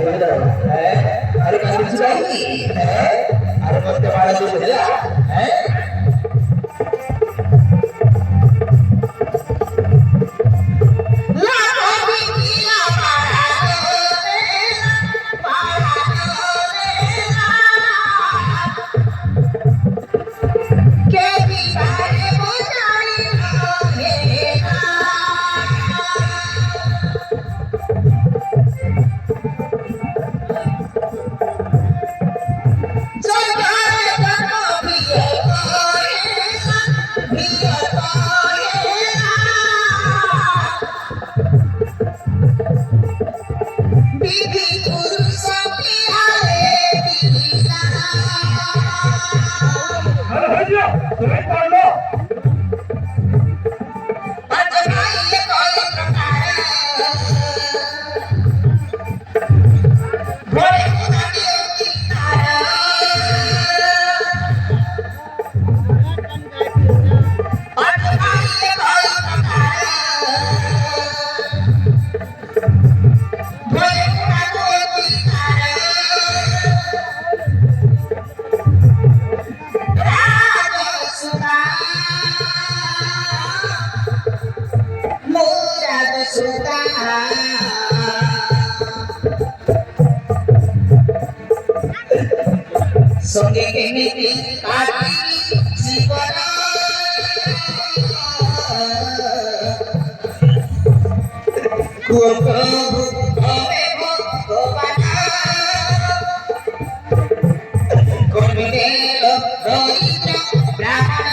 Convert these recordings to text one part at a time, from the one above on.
अरे काहीच नाही अरे मग ते मला तू दिला संगे केमिति काटी जीवन प्रभु हमें भगवान कमिने रहित ब्राह्मण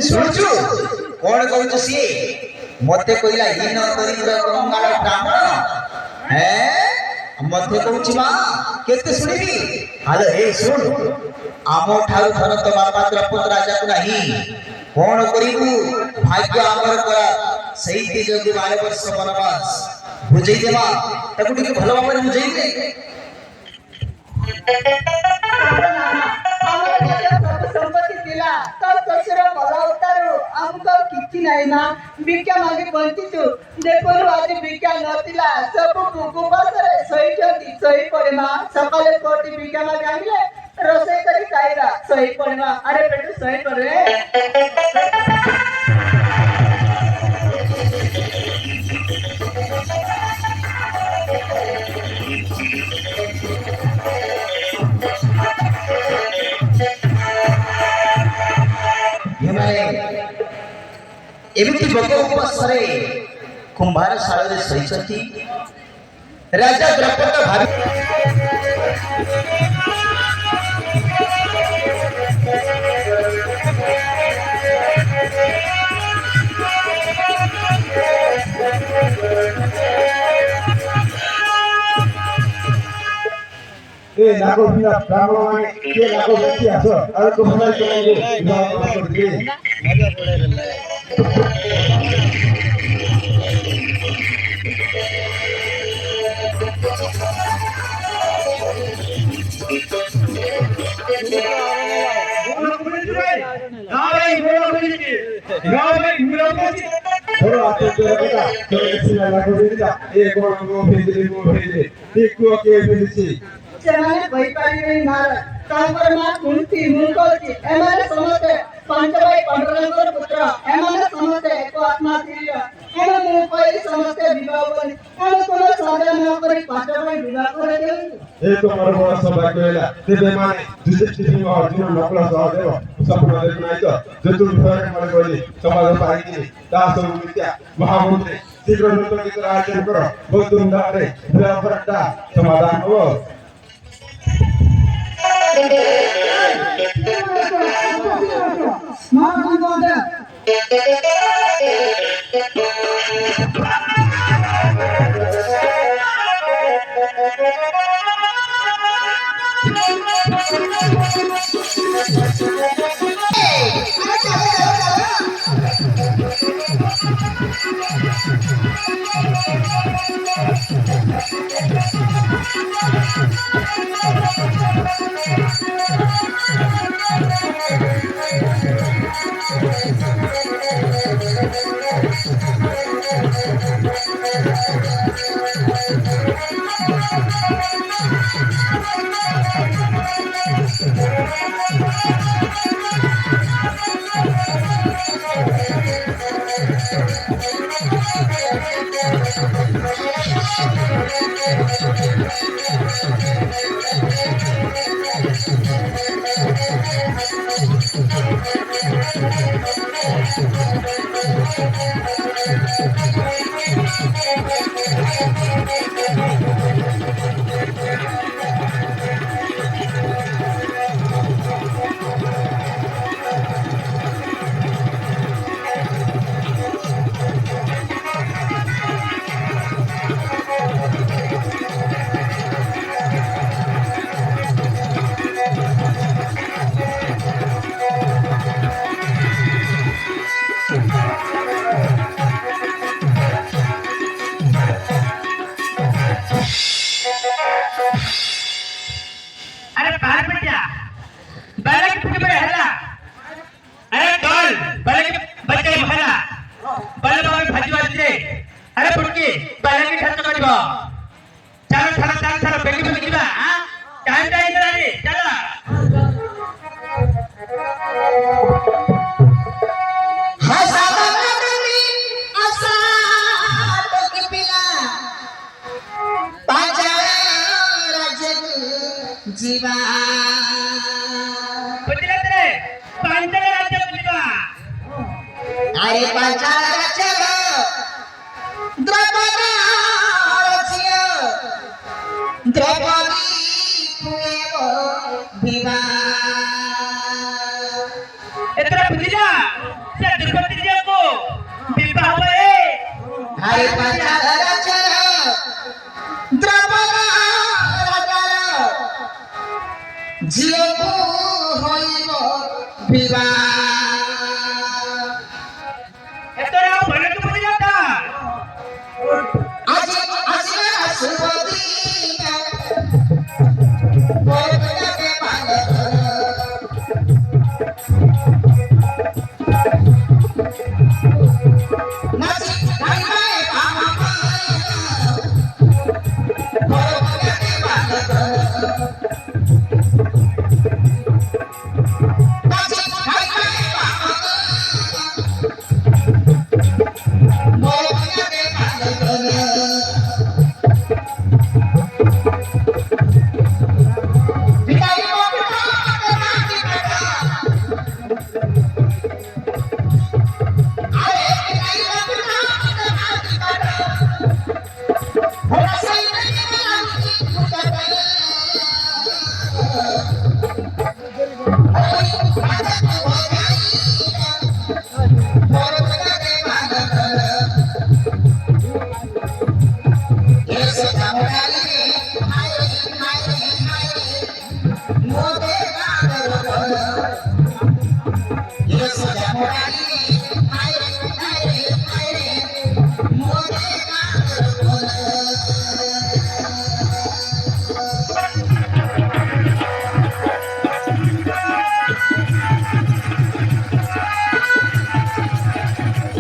सुनुचु कौन कहू सी मते कहला हीन करिब कंगाल ब्राह्मण हैं मते कहूची मां केते सुनिबी हालो हे सुन आमो ठारू धन तो बापा द्रौपद राजा को नहीं कौन करिबु भाग्य आमर करा सही ते जदि 12 वर्ष वनवास बुझई देबा ताकू टिके भलो भाबरे बुझई दे भिक्षा मागे बंचिचु देखोरु आज भिक्षा नथिला सब उपवासरे सही पड़े मां सकाले कोटी भिक्षा मागे आइले रोषेई करी खाइरा सही पड़े मां अरे बेटू सही पड़े एमिति भोग उपवासरे कुंभार शाଳରେ सहिଛନ୍ତି राजा द्रौपद भावी ए नाको बिना ब्राह्मण माने के नाको व्यक्ति आछो अरे को भलाई चलाइले बिना पाछो के मजा पड़ेले बोलो Ora atendere kita, che la comunità e con fede. Dico che felici. ସେମାନେ କହିପାରିବେ ନା ତାଙ୍କର ମା କୁନ୍ତି ମୁଁ କହୁଛି ଏମାନେ ସମସ୍ତେ ପାଞ୍ଚ ଭାଇ ପାଣ୍ଡୁରଙ୍ଗର ପୁତ୍ର ଏମାନେ ସମସ୍ତେ ଏକ ଆତ୍ମା ଥିଲେ ଏଣୁ ମୁଁ କହିଲି ସମସ୍ତେ ବିବାହ କରି ଏଣୁ ତୁମେ ସନ୍ଦେହ ନ କରି ପାଞ୍ଚ ଭାଇ ବିବାହ କରିଦେଉଛୁ E tomar boa sobra ela. Deve mais, desiste de uma ordem na plaza dela. Só por uma naita. De tudo para que mais olhe. Samada paiki. Da somitya. Mahamudre. Sigro nuto kita ajar karo. Botum dare. Bela perda. Samadan ho. अरे बाहर बैठ जा बालक के फुके पे हला अरे doll बालक के बच्चे हला बालक बाबा भाजी वाले अरे फुटकी बालक के खर्च करिबो चलो बेगी बेगी जीवा हां टाइम टाइम रे चलो जीवा बुझले तेरे पांचल राज्य बुझवा अरे पंचाल राज्य द्रौपदी द्रौपदी कुएवो विवाह इतना बुझिला से द्रौपदी जी को विवाह हुए अरे पंचाल राज्य द्रौपदी जियो को होइबो विवाह एतरा भले को बुझ जाता आज सुबोधी बहुत के पागल नाची भाई भाई पामा बहुत के पागल Yes,